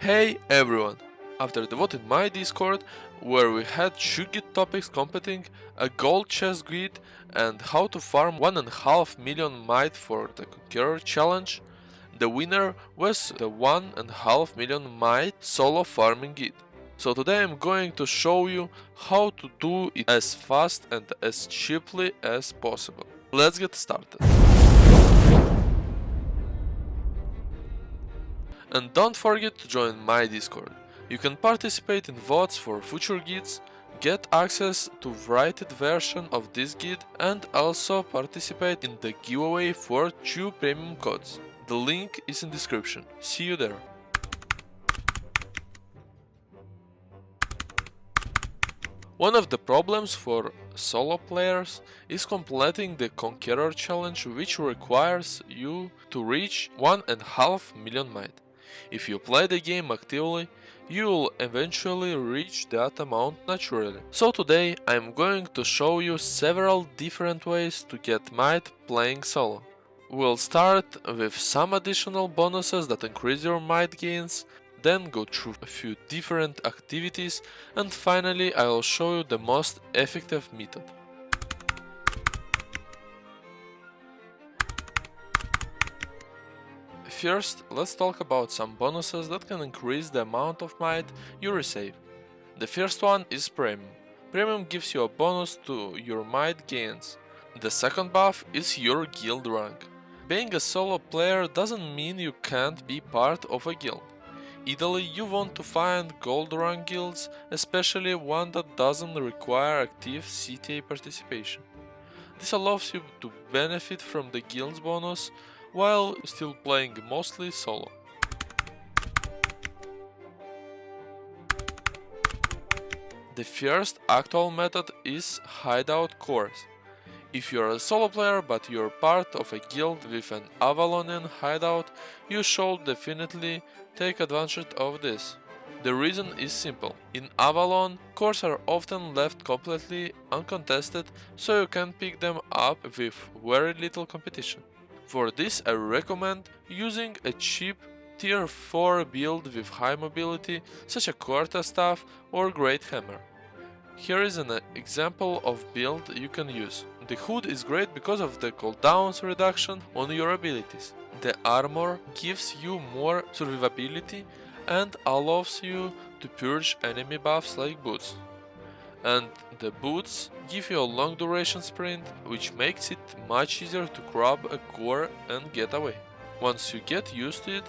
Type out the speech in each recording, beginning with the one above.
Hey everyone! After the vote in my Discord, where we had 2 guide topics competing, a gold chest guide and how to farm 1.5 million might for the Conqueror challenge, the winner was the 1.5 million might solo farming guide. So today I'm going to show you how to do it as fast and as cheaply as possible. Let's get started. And don't forget to join my Discord. You can participate in votes for future guides, get access to written version of this guide, and also participate in the giveaway for 2 premium codes. The link is in description. See you there. One of the problems for solo players is completing the Conqueror challenge, which requires you to reach 1.5 million might. If you play the game actively, you will eventually reach that amount naturally. So today I'm going to show you several different ways to get might playing solo. We'll start with some additional bonuses that increase your might gains, then go through a few different activities, and finally I'll show you the most effective method. First, let's talk about some bonuses that can increase the amount of might you receive. The first one is Premium. Premium gives you a bonus to your might gains. The second buff is your guild rank. Being a solo player doesn't mean you can't be part of a guild. Ideally, you want to find gold rank guilds, especially one that doesn't require active CTA participation. This allows you to benefit from the guild's bonus while still playing mostly solo. The first actual method is Hideout Cores. If you're a solo player but you're part of a guild with an Avalonian hideout, you should definitely take advantage of this. The reason is simple. In Avalon, cores are often left completely uncontested, so you can pick them up with very little competition. For this I recommend using a cheap tier 4 build with high mobility, such as quarterstaff or great hammer. Here is an example of build you can use. The hood is great because of the cooldowns reduction on your abilities. The armor gives you more survivability and allows you to purge enemy buffs like boots. And the boots give you a long duration sprint, which makes it much easier to grab a core and get away. Once you get used to it,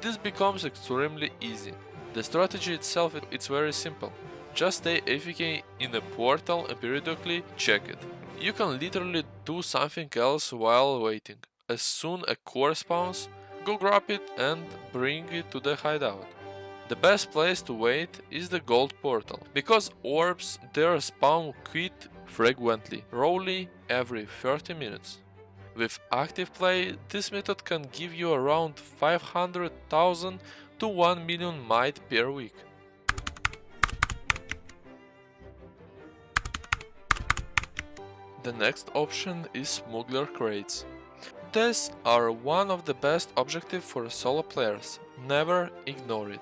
this becomes extremely easy. The strategy itself is very simple. Just stay AFK in a portal and periodically check it. You can literally do something else while waiting. As soon as a core spawns, go grab it and bring it to the hideout. The best place to wait is the gold portal, because orbs there spawn quite frequently, roughly every 30 minutes. With active play, this method can give you around 500,000 to 1 million might per week. The next option is Smuggler crates. These are one of the best objectives for solo players, never ignore it.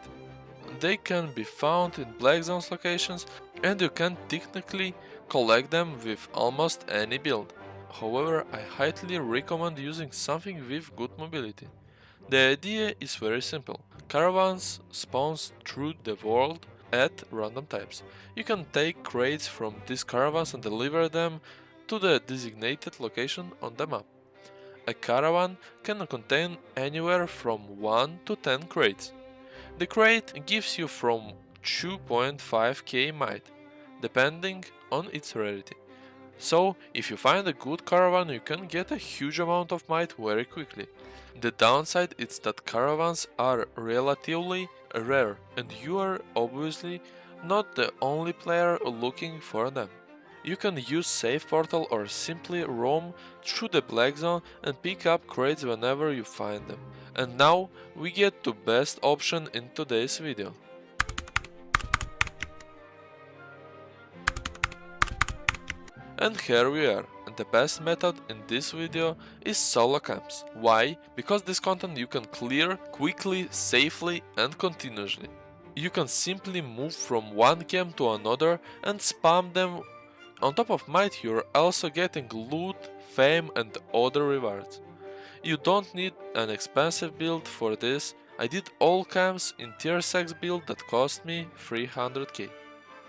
They can be found in Black Zones locations and you can technically collect them with almost any build. However, I highly recommend using something with good mobility. The idea is very simple. Caravans spawn through the world at random times. You can take crates from these caravans and deliver them to the designated location on the map. A caravan can contain anywhere from 1 to 10 crates. The crate gives you from 2.5k might, depending on its rarity. So, if you find a good caravan, you can get a huge amount of might very quickly. The downside is that caravans are relatively rare, and you are obviously not the only player looking for them. You can use Save Portal or simply roam through the Black Zone and pick up crates whenever you find them. And now we get to best option in today's video. And here we are. the best method in this video is solo camps. Why? Because this content you can clear quickly, safely and continuously. You can simply move from one camp to another and spam them. On top of might, you're also getting loot, fame and other rewards. You don't need an expensive build for this. I did all camps in tier 6 build that cost me 300k.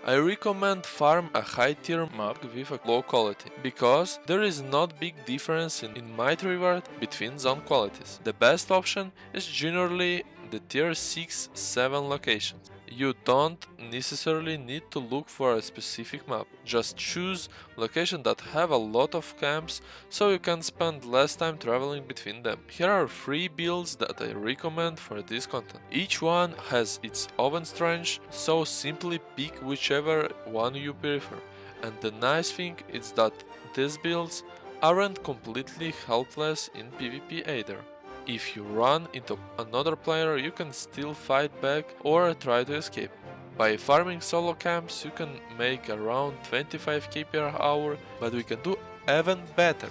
I recommend farm a high tier map with a low quality, because there is not big difference in might reward between zone qualities. The best option is generally the tier 6-7 locations. You don't necessarily need to look for a specific map, just choose locations that have a lot of camps so you can spend less time traveling between them. Here are 3 builds that I recommend for this content. Each one has its own strength, so simply pick whichever one you prefer. And the nice thing is that these builds aren't completely helpless in PvP either. If you run into another player, you can still fight back or try to escape. By farming solo camps, you can make around 25k per hour, but we can do even better.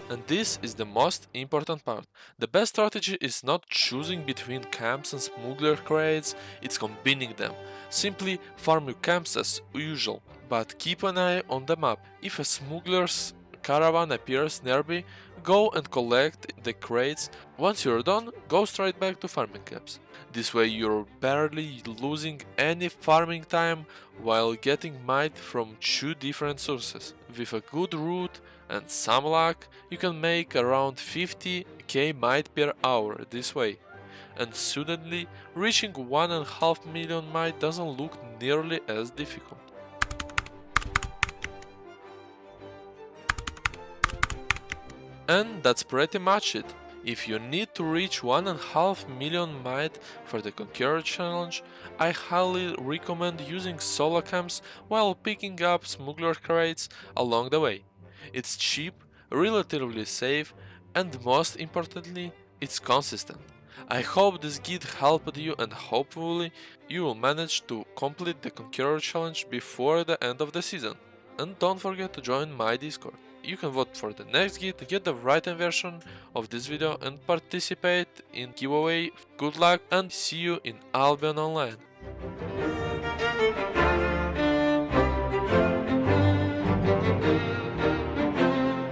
And this is the most important part. The best strategy is not choosing between camps and smuggler crates, it's combining them. Simply farm your camps as usual, but keep an eye on the map. If a smuggler's caravan appears nearby, go and collect the crates. Once you're done, go straight back to farming camps. This way you're barely losing any farming time while getting might from 2 different sources. With a good route and some luck, you can make around 50k might per hour this way. And suddenly, reaching 1.5 million might doesn't look nearly as difficult. And that's pretty much it. If you need to reach 1.5 million might for the Conqueror challenge, I highly recommend using solo camps while picking up smuggler crates along the way. It's cheap, relatively safe, and most importantly, it's consistent. I hope this guide helped you and hopefully you will manage to complete the Conqueror challenge before the end of the season. And don't forget to join my Discord. You can vote for the next guide, get the written version of this video and participate in giveaway. Good luck and see you in Albion Online.